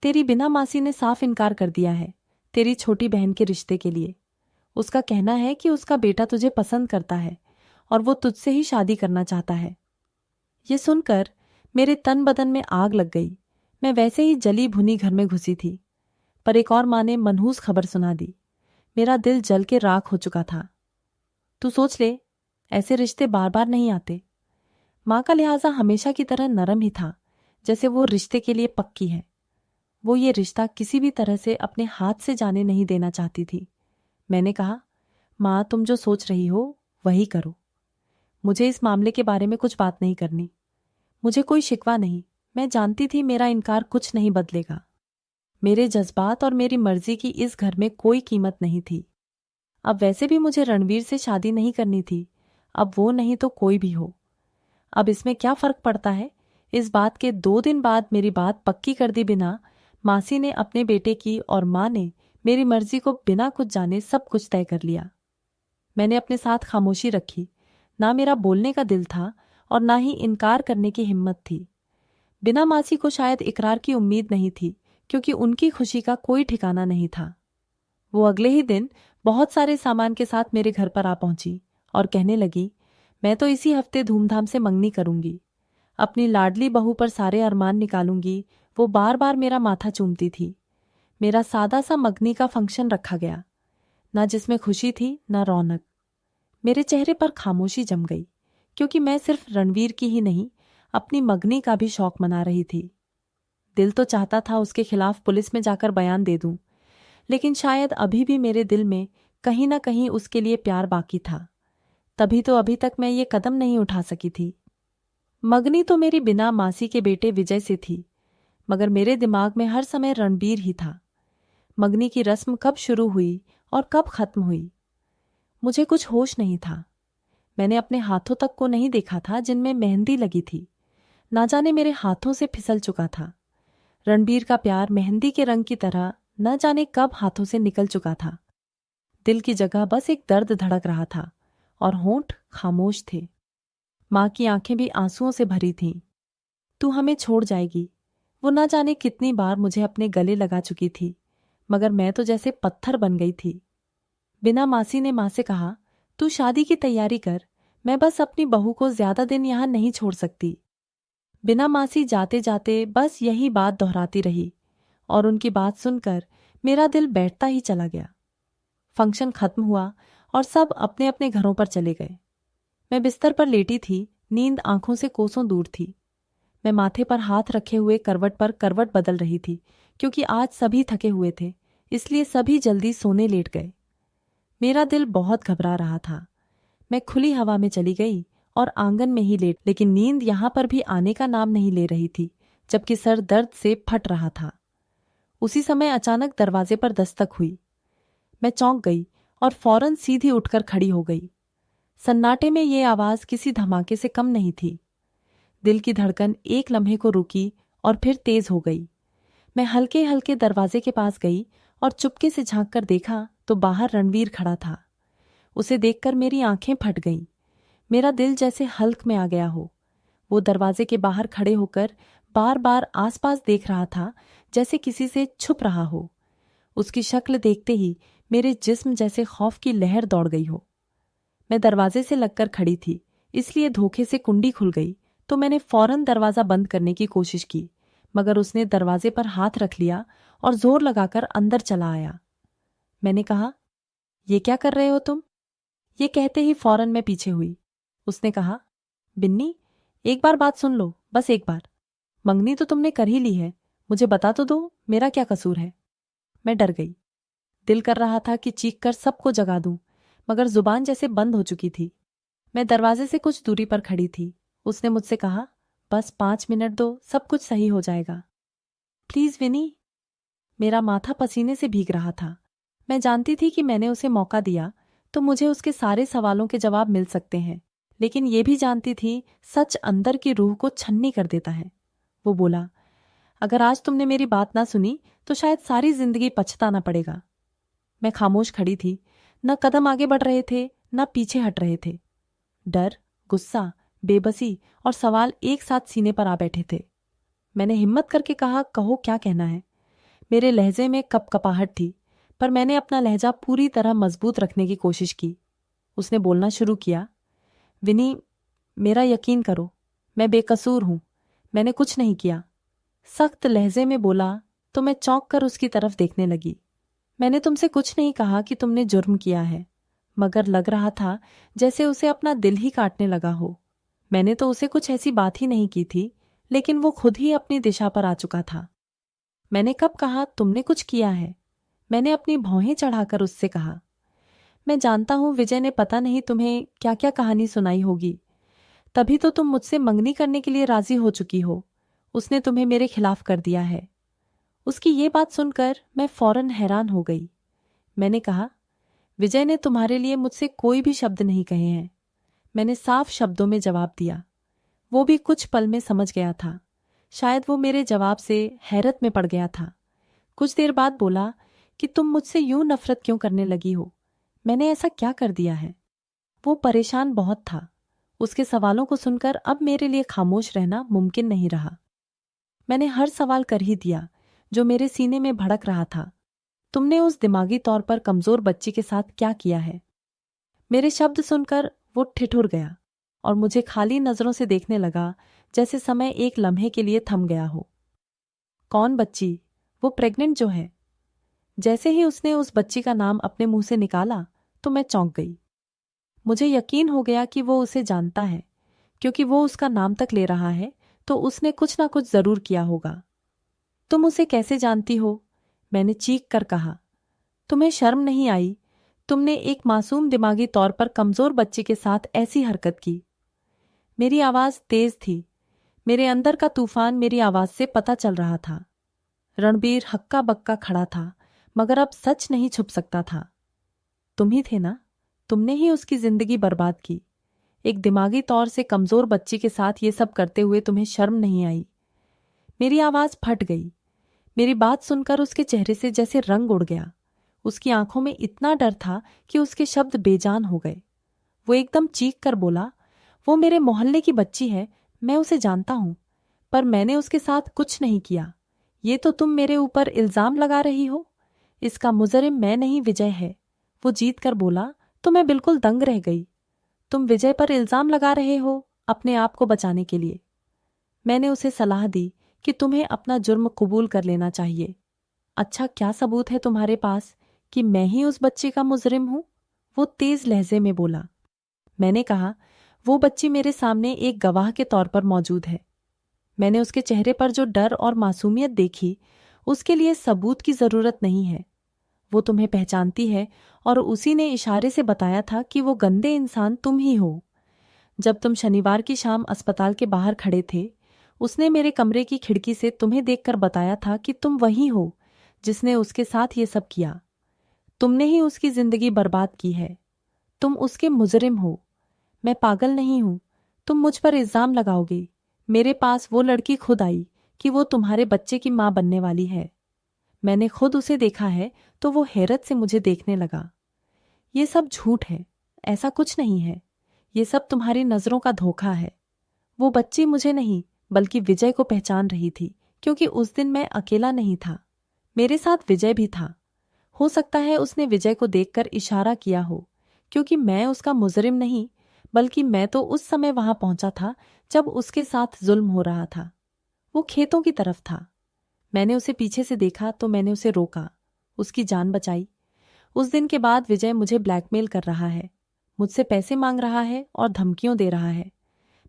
तेरी बिना मासी ने साफ इनकार कर दिया है तेरी छोटी बहन के रिश्ते के लिए। उसका कहना है कि उसका बेटा तुझे पसंद करता है और वो तुझसे ही शादी करना चाहता है। ये सुनकर मेरे तन बदन में आग लग गई। मैं वैसे ही जली भुनी घर में घुसी थी, पर एक और माँ ने मनहूस खबर सुना दी। मेरा दिल जल के राख हो चुका था। तू सोच ले, ऐसे रिश्ते बार बार नहीं आते। माँ का लिहाजा हमेशा की तरह नरम ही था, जैसे वो रिश्ते के लिए पक्की है। वो ये रिश्ता किसी भी तरह से अपने हाथ से जाने नहीं देना चाहती थी। मैंने कहा, माँ तुम जो सोच रही हो वही करो। मुझे इस मामले के बारे में कुछ बात नहीं करनी। मुझे कोई शिकवा नहीं। मैं जानती थी मेरा इनकार कुछ नहीं बदलेगा। मेरे जज्बात और मेरी मर्जी की इस घर में कोई कीमत नहीं थी। अब वैसे भी मुझे रणवीर से शादी नहीं करनी थी। अब वो नहीं तो कोई भी हो। अब इसमें क्या फर्क पड़ता है? इस बात के 2 दिन बाद मेरी बात पक्की कर दी बिना मासी ने अपने बेटे की और माँ ने मेरी मर्जी को बिना कुछ जाने सब कुछ तय कर लिया। मैंने अपने साथ खामोशी रखी। ना मेरा बोलने का दिल था और ना ही इनकार करने की हिम्मत थी। बिना मासी को शायद इकरार की उम्मीद नहीं थी, क्योंकि उनकी खुशी का कोई ठिकाना नहीं था। वो अगले ही दिन बहुत सारे सामान के साथ मेरे घर पर आ पहुंची और कहने लगी, मैं तो इसी हफ्ते धूमधाम से मंगनी करूंगी। अपनी लाडली बहू पर सारे अरमान निकालूंगी। वो बार बार मेरा माथा चूमती थी। मेरा सादा सा मगनी का फंक्शन रखा गया, ना जिसमें खुशी थी ना रौनक। मेरे चेहरे पर खामोशी जम गई, क्योंकि मैं सिर्फ रणवीर की ही नहीं, अपनी मगनी का भी शौक मना रही थी। दिल तो चाहता था उसके खिलाफ पुलिस में जाकर बयान दे दूं, लेकिन शायद अभी भी मेरे दिल में कहीं ना कहीं उसके लिए प्यार बाकी था। तभी तो अभी तक मैं ये कदम नहीं उठा सकी थी। मगनी तो मेरी बिना मासी के बेटे विजय से थी, मगर मेरे दिमाग में हर समय रणबीर ही था। मगनी की रस्म कब शुरू हुई और कब खत्म हुई, मुझे कुछ होश नहीं था। मैंने अपने हाथों तक को नहीं देखा था जिनमें मेहंदी लगी थी। ना जाने मेरे हाथों से फिसल चुका था। रणबीर का प्यार मेहंदी के रंग की तरह न जाने कब हाथों से निकल चुका था। दिल की जगह बस एक दर्द धड़क रहा था और होंठ खामोश थे। माँ की आंखें भी आंसुओं से भरी थीं। तू हमें छोड़ जाएगी, वो न जाने कितनी बार मुझे अपने गले लगा चुकी थी, मगर मैं तो जैसे पत्थर बन गई थी। बिना मासी ने माँ से कहा, तू शादी की तैयारी कर, मैं बस अपनी बहू को ज्यादा दिन यहाँ नहीं छोड़ सकती। बिना मासी जाते जाते बस यही बात दोहराती रही और उनकी बात सुनकर मेरा दिल बैठता ही चला गया। फंक्शन खत्म हुआ और सब अपने अपने घरों पर चले गए। मैं बिस्तर पर लेटी थी, नींद आंखों से कोसों दूर थी। मैं माथे पर हाथ रखे हुए करवट पर करवट बदल रही थी, क्योंकि आज सभी थके हुए थे, इसलिए सभी जल्दी सोने लेट गए। मेरा दिल बहुत घबरा रहा था। मैं खुली हवा में चली गई और आंगन में ही लेट, लेकिन नींद यहां पर भी आने का नाम नहीं ले रही थी, जबकि सर दर्द से फट रहा था। उसी समय अचानक दरवाजे पर दस्तक हुई। मैं चौंक गई और फौरन सीधी उठकर खड़ी हो गई। सन्नाटे में ये आवाज किसी धमाके से कम नहीं थी। दिल की धड़कन एक लम्हे को रुकी और फिर तेज हो गई। मैं हल्के हल्के दरवाजे के पास गई और चुपके से झांक कर देखा तो बाहर रणवीर खड़ा था। उसे देखकर मेरी आंखें फट गईं। मेरा दिल जैसे हल्क में आ गया हो। वो दरवाजे के बाहर खड़े होकर बार बार आसपास देख रहा था, जैसे किसी से छुप रहा हो। उसकी शक्ल देखते ही मेरे जिस्म जैसे खौफ की लहर दौड़ गई हो। मैं दरवाजे से लगकर खड़ी थी, इसलिए धोखे से कुंडी खुल गई तो मैंने फौरन दरवाजा बंद करने की कोशिश की, मगर उसने दरवाजे पर हाथ रख लिया और जोर लगाकर अंदर चला आया। मैंने कहा, ये क्या कर रहे हो तुम? ये कहते ही फौरन मैं पीछे हुई। उसने कहा, बिन्नी, एक बार बात सुन लो, बस एक बार। मंगनी तो तुमने कर ही ली है, मुझे बता तो दो, मेरा क्या कसूर है? मैं डर गई। दिल कर रहा था कि चीख कर सबको जगा दूं, मगर जुबान जैसे बंद हो चुकी थी। मैं दरवाजे से कुछ दूरी पर खड़ी थी। उसने मुझसे कहा, बस 5 मिनट दो, सब कुछ सही हो जाएगा। प्लीज विनी। मेरा माथा पसीने से भीग रहा था। मैं जानती थी कि मैंने उसे मौका दिया तो मुझे उसके सारे सवालों के जवाब मिल सकते हैं, लेकिन ये भी जानती थी सच अंदर की रूह को छन्नी कर देता है। वो बोला, अगर आज तुमने मेरी बात ना सुनी तो शायद सारी जिंदगी पछताना पड़ेगा। मैं खामोश खड़ी थी, न कदम आगे बढ़ रहे थे न पीछे हट रहे थे। डर, गुस्सा, बेबसी और सवाल एक साथ सीने पर आ बैठे थे। मैंने हिम्मत करके कहा, कहो क्या कहना है। मेरे लहजे में कपकपाहट थी, पर मैंने अपना लहजा पूरी तरह मजबूत रखने की कोशिश की। उसने बोलना शुरू किया, विनी, मेरा यकीन करो, मैं बेकसूर हूं, मैंने कुछ नहीं किया। सख्त लहजे में बोला तो मैं चौंक कर उसकी तरफ देखने लगी। मैंने तुमसे कुछ नहीं कहा कि तुमने जुर्म किया है, मगर लग रहा था जैसे उसे अपना दिल ही काटने लगा हो। मैंने तो उसे कुछ ऐसी बात ही नहीं की थी, लेकिन वो खुद ही अपनी दिशा पर आ चुका था। मैंने कब कहा तुमने कुछ किया है? मैंने अपनी भौहें चढ़ाकर उससे कहा। मैं जानता हूं विजय ने पता नहीं तुम्हें क्या क्या कहानी सुनाई होगी, तभी तो तुम मुझसे मंगनी करने के लिए राजी हो चुकी हो। उसने तुम्हें मेरे खिलाफ कर दिया है। उसकी ये बात सुनकर मैं फौरन हैरान हो गई। मैंने कहा, विजय ने तुम्हारे लिए मुझसे कोई भी शब्द नहीं कहे हैं। मैंने साफ शब्दों में जवाब दिया। वो भी कुछ पल में समझ गया था। शायद वो मेरे जवाब से हैरत में पड़ गया था। कुछ देर बाद बोला कि तुम मुझसे यूं नफरत क्यों करने लगी हो? मैंने ऐसा क्या कर दिया है? वो परेशान बहुत था। उसके सवालों को सुनकर अब मेरे लिए खामोश रहना मुमकिन नहीं रहा। मैंने हर सवाल कर ही दिया जो मेरे सीने में भड़क रहा था। तुमने उस दिमागी तौर पर कमजोर बच्ची के साथ क्या किया है? मेरे शब्द सुनकर वो ठिठुर गया और मुझे खाली नजरों से देखने लगा, जैसे समय एक लम्हे के लिए थम गया हो। कौन बच्ची? वो प्रेग्नेंट जो है। जैसे ही उसने उस बच्ची का नाम अपने मुंह से निकाला तो मैं चौंक गई। मुझे यकीन हो गया कि वो उसे जानता है, क्योंकि वो उसका नाम तक ले रहा है तो उसने कुछ ना कुछ जरूर किया होगा। तुम उसे कैसे जानती हो? मैंने चीख कर कहा। तुम्हें शर्म नहीं आई? तुमने एक मासूम दिमागी तौर पर कमजोर बच्चे के साथ ऐसी हरकत की। मेरी आवाज तेज थी। मेरे अंदर का तूफान मेरी आवाज से पता चल रहा था। रणबीर हक्का बक्का खड़ा था, मगर अब सच नहीं छुप सकता था। तुम ही थे ना? तुमने ही उसकी जिंदगी बर्बाद की। एक दिमागी तौर से कमजोर बच्ची के साथ ये सब करते हुए तुम्हें शर्म नहीं आई? मेरी आवाज फट गई। मेरी बात सुनकर उसके चेहरे से जैसे रंग उड़ गया। उसकी आंखों में इतना डर था कि उसके शब्द बेजान हो गए। वो एकदम चीख कर बोला, वो मेरे मोहल्ले की बच्ची है, मैं उसे जानता हूं, पर मैंने उसके साथ कुछ नहीं किया। ये तो तुम मेरे ऊपर इल्जाम लगा रही हो। इसका मुजरिम मैं नहीं, विजय है। वो जीत कर बोला तो मैं बिल्कुल दंग रह गई। तुम विजय पर इल्जाम लगा रहे हो अपने आप को बचाने के लिए। मैंने उसे सलाह दी कि तुम्हें अपना जुर्म कबूल कर लेना चाहिए। अच्छा, क्या सबूत है तुम्हारे पास कि मैं ही उस बच्चे का मुजरिम हूं? वो तेज लहजे में बोला। मैंने कहा, वो बच्ची मेरे सामने एक गवाह के तौर पर मौजूद है। मैंने उसके चेहरे पर जो डर और मासूमियत देखी, उसके लिए सबूत की जरूरत नहीं है। वो तुम्हें पहचानती है और उसी ने इशारे से बताया था कि वो गंदे इंसान तुम ही हो। जब तुम शनिवार की शाम अस्पताल के बाहर खड़े थे, उसने मेरे कमरे की खिड़की से तुम्हें देखकर बताया था कि तुम वही हो जिसने उसके साथ ये सब किया। तुमने ही उसकी जिंदगी बर्बाद की है। तुम उसके मुजरिम हो। मैं पागल नहीं हूं। तुम मुझ पर इल्जाम लगाओगे। मेरे पास वो लड़की खुद आई कि वो तुम्हारे बच्चे की माँ बनने वाली है। मैंने खुद उसे देखा है। तो वो हैरत से मुझे देखने लगा। ये सब झूठ है, ऐसा कुछ नहीं है। ये सब तुम्हारी नजरों का धोखा है। वो बच्ची मुझे नहीं बल्कि विजय को पहचान रही थी, क्योंकि उस दिन मैं अकेला नहीं था, मेरे साथ विजय भी था। हो सकता है उसने विजय को देखकर इशारा किया हो, क्योंकि मैं उसका मुजरिम नहीं, बल्कि मैं तो उस समय वहां पहुंचा था जब उसके साथ जुल्म हो रहा था। वो खेतों की तरफ था। मैंने उसे पीछे से देखा तो मैंने उसे रोका, उसकी जान बचाई। उस दिन के बाद विजय मुझे ब्लैकमेल कर रहा है, मुझसे पैसे मांग रहा है और धमकियों दे रहा है।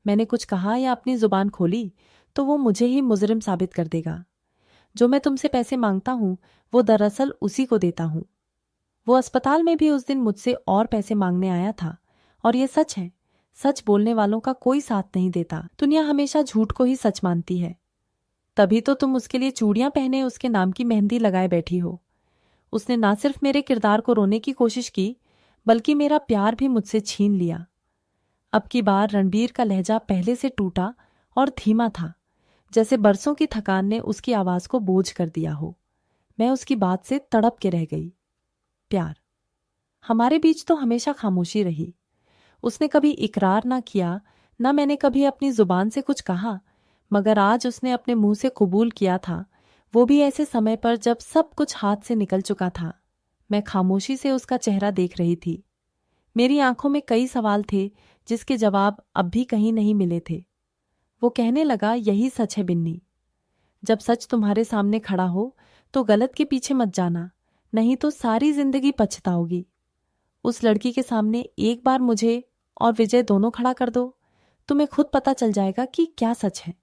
मैंने कुछ कहा या अपनी जुबान खोली तो वो मुझे ही मुजरिम साबित कर देगा। जो मैं तुमसे पैसे मांगता हूं वो दरअसल उसी को देता हूं। वो अस्पताल में भी उस दिन मुझसे और पैसे मांगने आया था। और ये सच है, सच बोलने वालों का कोई साथ नहीं देता। दुनिया हमेशा झूठ को ही सच मानती है। तभी तो तुम उसके लिए चूड़ियां पहने उसके नाम की मेहंदी लगाए बैठी हो। उसने ना सिर्फ मेरे किरदार को रोने की कोशिश की, बल्कि मेरा प्यार भी मुझसे छीन लिया। अब की बार रणबीर का लहजा पहले से टूटा और धीमा था, जैसे बरसों की थकान ने उसकी आवाज को बोझ कर दिया हो। मैं उसकी बात से तड़प के रह गई। प्यार, हमारे बीच तो हमेशा खामोशी रही। उसने कभी इकरार ना किया, ना मैंने कभी अपनी जुबान से कुछ कहा, मगर आज उसने अपने मुंह से कबूल किया था, वो भी ऐसे समय पर जब सब कुछ हाथ से निकल चुका था। मैं खामोशी से उसका चेहरा देख रही थी। मेरी आंखों में कई सवाल थे जिसके जवाब अब भी कहीं नहीं मिले थे। वो कहने लगा, यही सच है बिन्नी। जब सच तुम्हारे सामने खड़ा हो तो गलत के पीछे मत जाना, नहीं तो सारी जिंदगी पछताओगी। उस लड़की के सामने एक बार मुझे और विजय दोनों खड़ा कर दो, तुम्हें खुद पता चल जाएगा कि क्या सच है।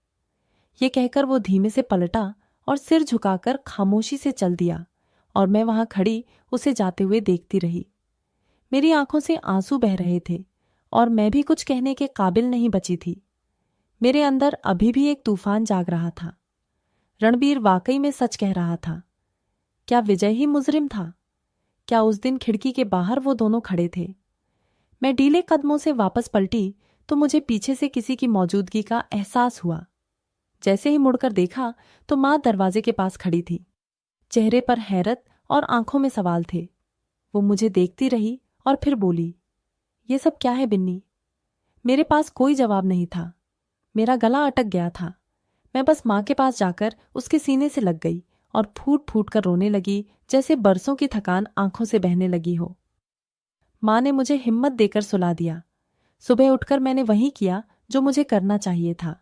ये कहकर वो धीमे से पलटा और सिर झुकाकर खामोशी से चल दिया, और मैं वहां खड़ी उसे जाते हुए देखती रही। मेरी आंखों से आंसू बह रहे थे और मैं भी कुछ कहने के काबिल नहीं बची थी। मेरे अंदर अभी भी एक तूफान जाग रहा था। रणबीर वाकई में सच कह रहा था। क्या विजय ही मुजरिम था? क्या उस दिन खिड़की के बाहर वो दोनों खड़े थे? मैं ढीले कदमों से वापस पलटी तो मुझे पीछे से किसी की मौजूदगी का एहसास हुआ। जैसे ही मुड़कर देखा तो मां दरवाजे के पास खड़ी थी। चेहरे पर हैरत और आंखों में सवाल थे। वो मुझे देखती रही और फिर बोली, ये सब क्या है बिन्नी? मेरे पास कोई जवाब नहीं था। मेरा गला अटक गया था। मैं बस मां के पास जाकर उसके सीने से लग गई और फूट फूट कर रोने लगी, जैसे बरसों की थकान आंखों से बहने लगी हो। मां ने मुझे हिम्मत देकर सुला दिया। सुबह उठकर मैंने वही किया जो मुझे करना चाहिए था।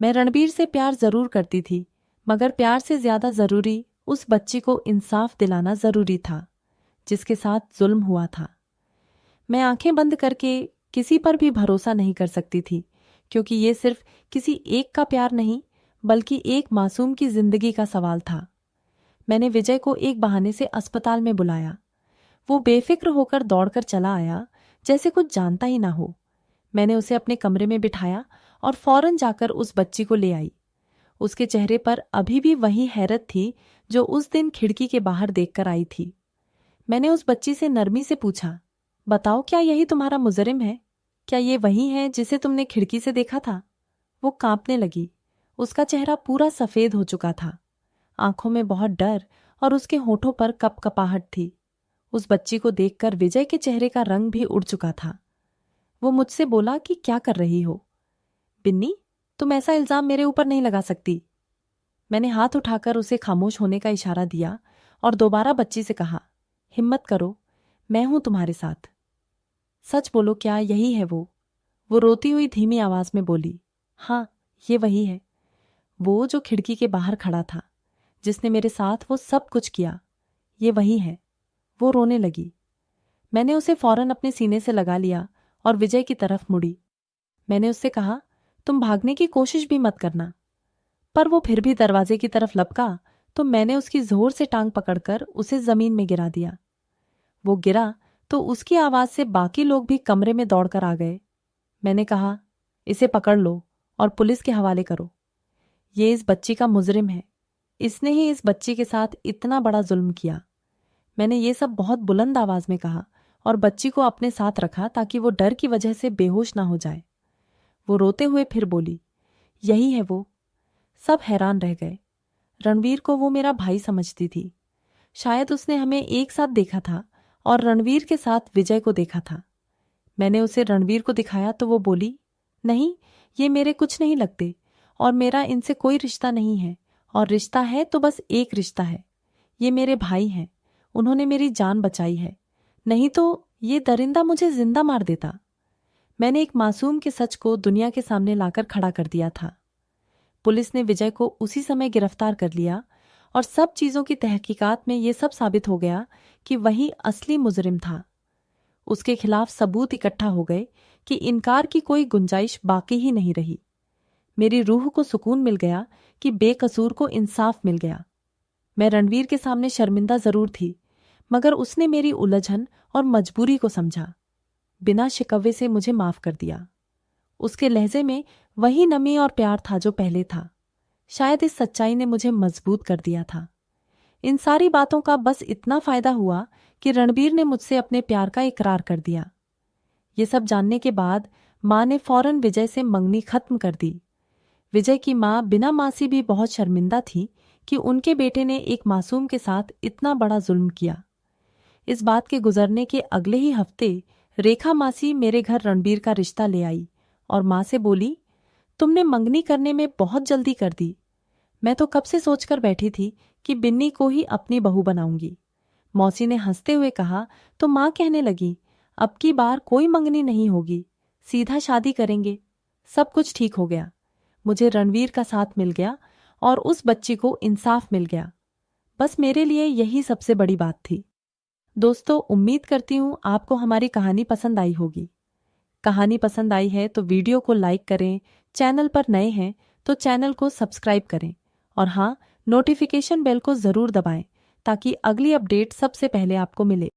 मैं रणबीर से प्यार जरूर करती थी, मगर प्यार से ज्यादा जरूरी उस बच्ची को इंसाफ दिलाना जरूरी था जिसके साथ जुल्म हुआ था। मैं आंखें बंद करके किसी पर भी भरोसा नहीं कर सकती थी, क्योंकि ये सिर्फ किसी एक का प्यार नहीं, बल्कि एक मासूम की जिंदगी का सवाल था। मैंने विजय को एक बहाने से अस्पताल में बुलाया। वो बेफिक्र होकर दौड़कर चला आया, जैसे कुछ जानता ही ना हो। मैंने उसे अपने कमरे में बिठाया और फौरन जाकर उस बच्ची को ले आई। उसके चेहरे पर अभी भी वही हैरत थी जो उस दिन खिड़की के बाहर देखकर आई थी। मैंने उस बच्ची से नरमी से पूछा, बताओ, क्या यही तुम्हारा मुजरिम है? क्या ये वही है जिसे तुमने खिड़की से देखा था? वो कांपने लगी। उसका चेहरा पूरा सफेद हो चुका था। आंखों में बहुत डर और उसके होठों पर कपकपाहट थी। उस बच्ची को देखकर विजय के चेहरे का रंग भी उड़ चुका था। वो मुझसे बोला कि क्या कर रही हो बिन्नी, तुम ऐसा इल्जाम मेरे ऊपर नहीं लगा सकती। मैंने हाथ उठाकर उसे खामोश होने का इशारा दिया और दोबारा बच्ची से कहा, हिम्मत करो, मैं हूं तुम्हारे साथ। सच बोलो, क्या यही है वो? वो रोती हुई धीमी आवाज में बोली, हाँ, ये वही है। वो जो खिड़की के बाहर खड़ा था, जिसने मेरे साथ वो सब कुछ किया, ये वही है। वो रोने लगी। मैंने उसे फौरन अपने सीने से लगा लिया और विजय की तरफ मुड़ी। मैंने उससे कहा, तुम भागने की कोशिश भी मत करना। पर वो फिर भी दरवाजे की तरफ लपका तो मैंने उसकी जोर से टांग पकड़कर उसे जमीन में गिरा दिया। वो गिरा तो उसकी आवाज से बाकी लोग भी कमरे में दौड़कर आ गए। मैंने कहा, इसे पकड़ लो और पुलिस के हवाले करो। ये इस बच्ची का मुजरिम है। इसने ही इस बच्ची के साथ इतना बड़ा जुल्म किया। मैंने ये सब बहुत बुलंद आवाज में कहा और बच्ची को अपने साथ रखा ताकि वो डर की वजह से बेहोश ना हो जाए। वो रोते हुए फिर बोली, यही है वो। सब हैरान रह गए। रणवीर को वो मेरा भाई समझती थी। शायद उसने हमें एक साथ देखा था और रणवीर के साथ विजय को देखा था। मैंने उसे रणवीर को दिखाया तो वो बोली, नहीं, ये मेरे कुछ नहीं लगते और मेरा इनसे कोई रिश्ता नहीं है, और रिश्ता है तो बस एक रिश्ता है। ये मेरे भाई हैं, उन्होंने मेरी जान बचाई है, नहीं तो ये दरिंदा मुझे जिंदा मार देता। मैंने एक मासूम के सच को दुनिया के सामने लाकर खड़ा कर दिया था। पुलिस ने विजय को उसी समय गिरफ्तार कर लिया और सब चीजों की तहकीकात में यह सब साबित हो गया कि वही असली मुजरिम था। उसके खिलाफ सबूत इकट्ठा हो गए कि इनकार की कोई गुंजाइश बाकी ही नहीं रही। मेरी रूह को सुकून मिल गया कि बेकसूर को इंसाफ मिल गया। मैं रणवीर के सामने शर्मिंदा जरूर थी, मगर उसने मेरी उलझन और मजबूरी को समझा, बिना शिकवे से मुझे माफ कर दिया। उसके लहजे में वही नमी और प्यार था जो पहले था। शायद इस सच्चाई ने मुझे मजबूत कर दिया था। इन सारी बातों का बस इतना फायदा हुआ कि रणबीर ने मुझसे अपने प्यार का इकरार कर दिया। ये सब जानने के बाद माँ ने फौरन विजय से मंगनी खत्म कर दी। विजय की माँ बिना मासी भी बहुत शर्मिंदा थी कि उनके बेटे ने एक मासूम के साथ इतना बड़ा जुल्म किया। इस बात के गुजरने के अगले ही हफ्ते रेखा मासी मेरे घर रणबीर का रिश्ता ले आई और माँ से बोली, तुमने मंगनी करने में बहुत जल्दी कर दी। मैं तो कब से सोचकर बैठी थी कि बिन्नी को ही अपनी बहू बनाऊंगी। मौसी ने हंसते हुए कहा तो माँ कहने लगी, अब की बार कोई मंगनी नहीं होगी, सीधा शादी करेंगे। सब कुछ ठीक हो गया। मुझे रणवीर का साथ मिल गया और उस बच्ची को इंसाफ मिल गया। बस मेरे लिए यही सबसे बड़ी बात थी। दोस्तों, उम्मीद करती हूँ आपको हमारी कहानी पसंद आई होगी। कहानी पसंद आई है तो वीडियो को लाइक करें, चैनल पर नए हैं तो चैनल को सब्सक्राइब करें और हाँ, नोटिफिकेशन बेल को जरूर दबाएं ताकि अगली अपडेट सबसे पहले आपको मिले।